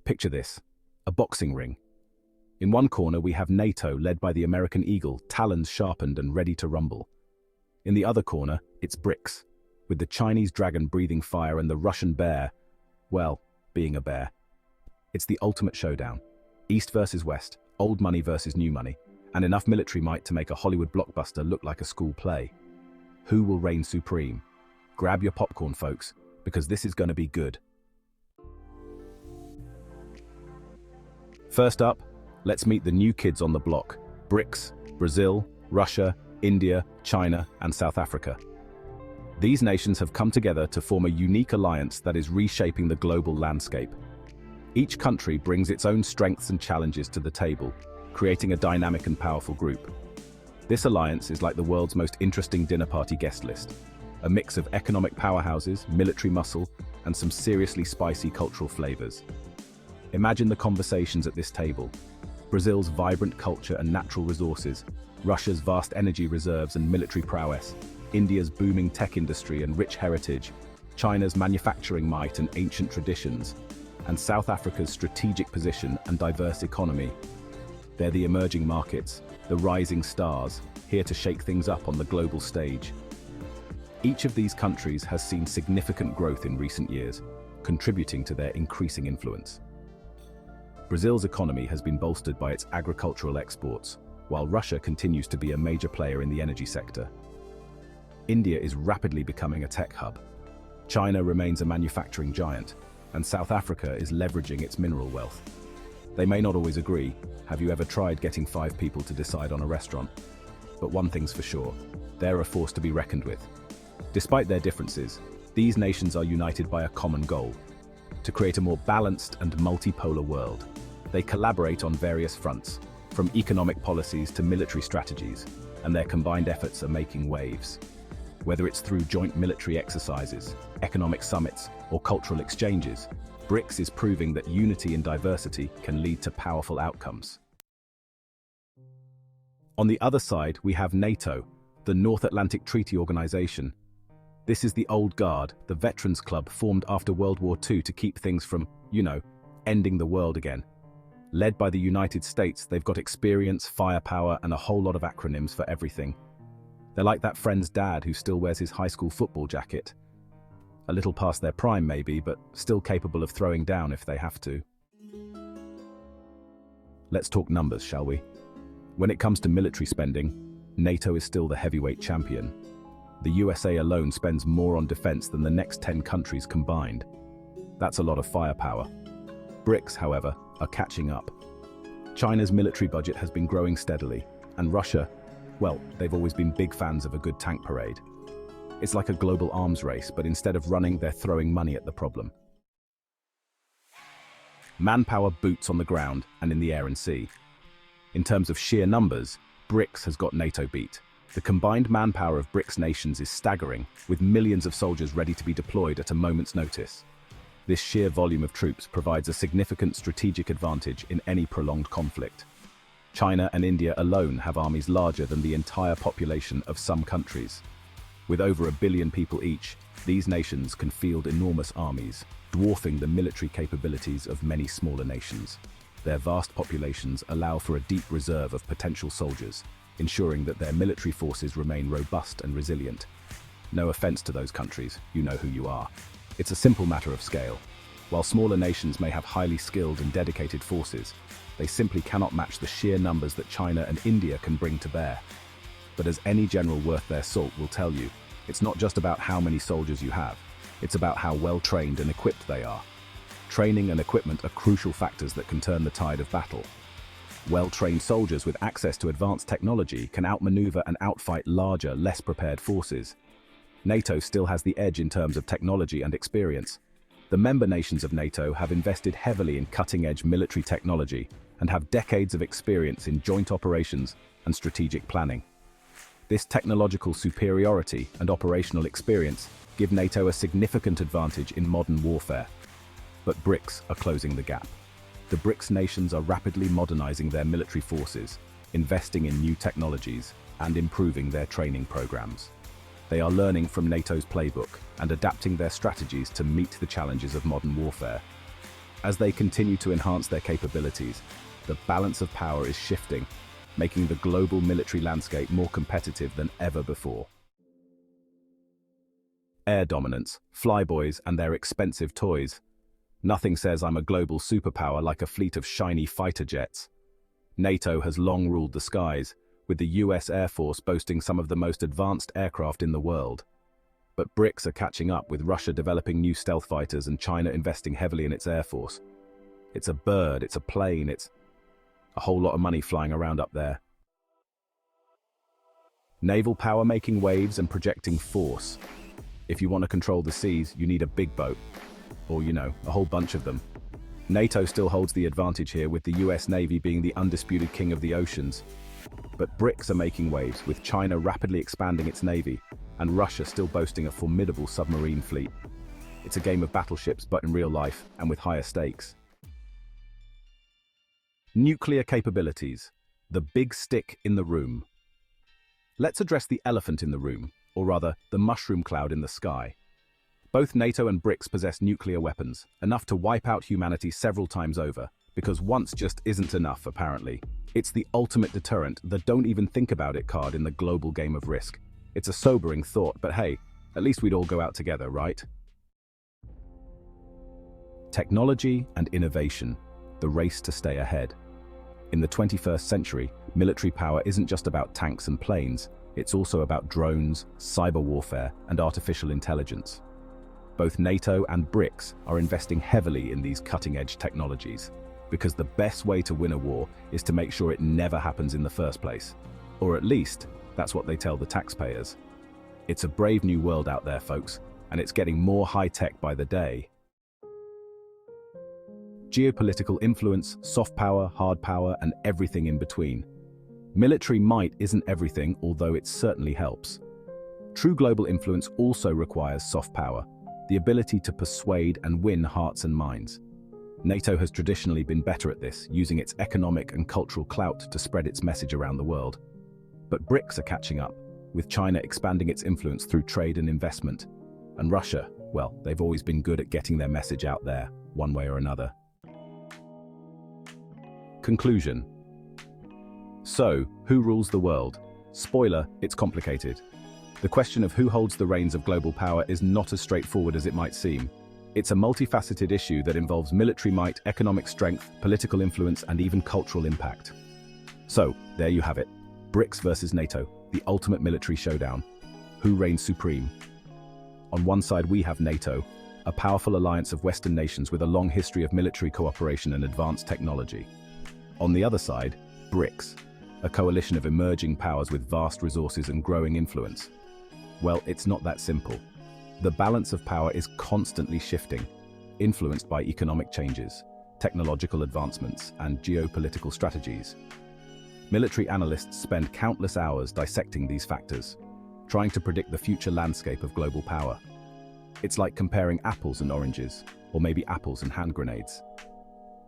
Picture this, a boxing ring. In one corner we have NATO, led by the American eagle, talons sharpened and ready to rumble. In the other corner, it's BRICS, with the Chinese dragon breathing fire and the Russian bear, well, being a bear. It's the ultimate showdown. East versus West, old money versus new money, and enough military might to make a Hollywood blockbuster look like a school play. Who will reign supreme? Grab your popcorn, folks, because this is going to be good. First up, let's meet the new kids on the block. BRICS, Brazil, Russia, India, China, and South Africa. These nations have come together to form a unique alliance that is reshaping the global landscape. Each country brings its own strengths and challenges to the table, creating a dynamic and powerful group. This alliance is like the world's most interesting dinner party guest list, a mix of economic powerhouses, military muscle, and some seriously spicy cultural flavors. Imagine the conversations at this table. Brazil's vibrant culture and natural resources, Russia's vast energy reserves and military prowess, India's booming tech industry and rich heritage, China's manufacturing might and ancient traditions, and South Africa's strategic position and diverse economy. They're the emerging markets, the rising stars, here to shake things up on the global stage. Each of these countries has seen significant growth in recent years, contributing to their increasing influence. Brazil's economy has been bolstered by its agricultural exports, while Russia continues to be a major player in the energy sector. India is rapidly becoming a tech hub. China remains a manufacturing giant, and South Africa is leveraging its mineral wealth. They may not always agree. Have you ever tried getting 5 people to decide on a restaurant? But one thing's for sure, they're a force to be reckoned with. Despite their differences, these nations are united by a common goal: to create a more balanced and multipolar world. They collaborate on various fronts, from economic policies to military strategies, and their combined efforts are making waves. Whether it's through joint military exercises, economic summits, or cultural exchanges, BRICS is proving that unity in diversity can lead to powerful outcomes. On the other side, we have NATO, the North Atlantic Treaty Organization. This is the old guard, the veterans club formed after World War II to keep things from, ending the world again. Led by the United States, they've got experience, firepower, and a whole lot of acronyms for everything. They're like that friend's dad who still wears his high school football jacket. A little past their prime maybe, but still capable of throwing down if they have to. Let's talk numbers, shall we? When it comes to military spending, NATO is still the heavyweight champion. The USA alone spends more on defense than the next 10 countries combined. That's a lot of firepower. BRICS, however, are catching up. China's military budget has been growing steadily, and Russia, well, they've always been big fans of a good tank parade. It's like a global arms race, but instead of running, they're throwing money at the problem. Manpower, boots on the ground and in the air and sea. In terms of sheer numbers, BRICS has got NATO beat. The combined manpower of BRICS nations is staggering, with millions of soldiers ready to be deployed at a moment's notice. This sheer volume of troops provides a significant strategic advantage in any prolonged conflict. China and India alone have armies larger than the entire population of some countries. With over 1 billion people each, these nations can field enormous armies, dwarfing the military capabilities of many smaller nations. Their vast populations allow for a deep reserve of potential soldiers, ensuring that their military forces remain robust and resilient. No offense to those countries, you know who you are. It's a simple matter of scale. While smaller nations may have highly skilled and dedicated forces, they simply cannot match the sheer numbers that China and India can bring to bear. But as any general worth their salt will tell you, it's not just about how many soldiers you have, it's about how well trained and equipped they are. Training and equipment are crucial factors that can turn the tide of battle. Well-trained soldiers with access to advanced technology can outmaneuver and outfight larger, less prepared forces. NATO still has the edge in terms of technology and experience. The member nations of NATO have invested heavily in cutting-edge military technology and have decades of experience in joint operations and strategic planning. This technological superiority and operational experience give NATO a significant advantage in modern warfare. But BRICS are closing the gap. The BRICS nations are rapidly modernizing their military forces, investing in new technologies, and improving their training programs. They are learning from NATO's playbook and adapting their strategies to meet the challenges of modern warfare. As they continue to enhance their capabilities, the balance of power is shifting, making the global military landscape more competitive than ever before. Air dominance, Flyboys, and their expensive toys. Nothing says I'm a global superpower like a fleet of shiny fighter jets. NATO has long ruled the skies, with the US Air Force boasting some of the most advanced aircraft in the world. But BRICS are catching up, with Russia developing new stealth fighters and China investing heavily in its air force. It's a bird, it's a plane, it's a whole lot of money flying around up there. Naval power making waves and projecting force. If you want to control the seas, you need a big boat. Or, a whole bunch of them. NATO still holds the advantage here, with the US Navy being the undisputed king of the oceans. But BRICS are making waves, with China rapidly expanding its navy, and Russia still boasting a formidable submarine fleet. It's a game of battleships, but in real life, and with higher stakes. Nuclear capabilities. The big stick in the room. Let's address the elephant in the room, or rather, the mushroom cloud in the sky. Both NATO and BRICS possess nuclear weapons, enough to wipe out humanity several times over, because once just isn't enough, apparently. It's the ultimate deterrent, the don't even think about it card in the global game of risk. It's a sobering thought, but hey, at least we'd all go out together, right? Technology and innovation, the race to stay ahead. In the 21st century, military power isn't just about tanks and planes, it's also about drones, cyber warfare, and artificial intelligence. Both NATO and BRICS are investing heavily in these cutting-edge technologies, because the best way to win a war is to make sure it never happens in the first place. Or at least, that's what they tell the taxpayers. It's a brave new world out there, folks, and it's getting more high-tech by the day. Geopolitical influence, soft power, hard power, and everything in between. Military might isn't everything, although it certainly helps. True global influence also requires soft power, the ability to persuade and win hearts and minds. NATO has traditionally been better at this, using its economic and cultural clout to spread its message around the world. But BRICS are catching up, with China expanding its influence through trade and investment. And Russia, well, they've always been good at getting their message out there, one way or another. Conclusion. So, who rules the world? Spoiler, it's complicated. The question of who holds the reins of global power is not as straightforward as it might seem. It's a multifaceted issue that involves military might, economic strength, political influence, and even cultural impact. So, there you have it. BRICS versus NATO, the ultimate military showdown. Who reigns supreme? On one side we have NATO, a powerful alliance of Western nations with a long history of military cooperation and advanced technology. On the other side, BRICS, a coalition of emerging powers with vast resources and growing influence. Well, it's not that simple. The balance of power is constantly shifting, influenced by economic changes, technological advancements, and geopolitical strategies. Military analysts spend countless hours dissecting these factors, trying to predict the future landscape of global power. It's like comparing apples and oranges, or maybe apples and hand grenades.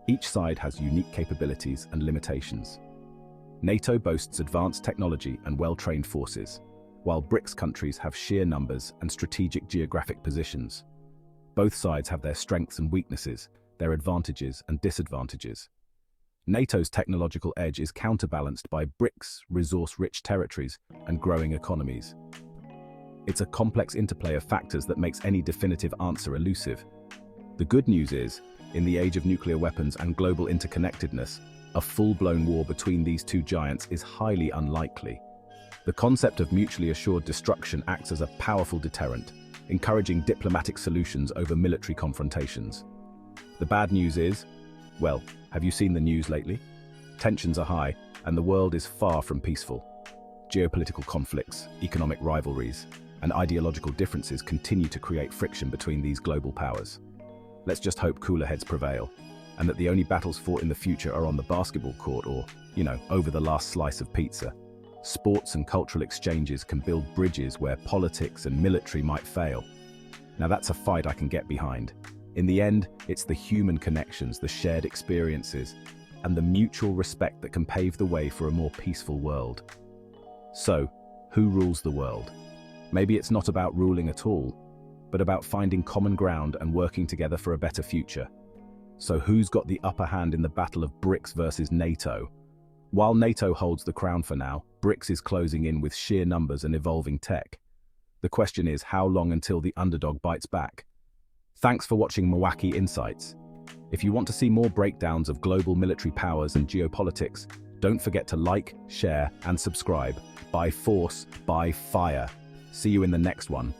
Each side has unique capabilities and limitations. NATO boasts advanced technology and well-trained forces, while BRICS countries have sheer numbers and strategic geographic positions. Both sides have their strengths and weaknesses, their advantages and disadvantages. NATO's technological edge is counterbalanced by BRICS' resource-rich territories and growing economies. It's a complex interplay of factors that makes any definitive answer elusive. The good news is, in the age of nuclear weapons and global interconnectedness, a full-blown war between these two giants is highly unlikely. The concept of mutually assured destruction acts as a powerful deterrent, encouraging diplomatic solutions over military confrontations. The bad news is, well, have you seen the news lately? Tensions are high, and the world is far from peaceful. Geopolitical conflicts, economic rivalries, and ideological differences continue to create friction between these global powers. Let's just hope cooler heads prevail, and that the only battles fought in the future are on the basketball court or, over the last slice of pizza. Sports and cultural exchanges can build bridges where politics and military might fail. Now that's a fight I can get behind. In the end, it's the human connections, the shared experiences, and the mutual respect that can pave the way for a more peaceful world. So, who rules the world? Maybe it's not about ruling at all, but about finding common ground and working together for a better future. So who's got the upper hand in the battle of BRICS versus NATO? While NATO holds the crown for now, BRICS is closing in with sheer numbers and evolving tech. The question is, how long until the underdog bites back? Thanks for watching Mawaki Insights. If you want to see more breakdowns of global military powers and geopolitics, don't forget to like, share, and subscribe. By force, by fire. See you in the next one.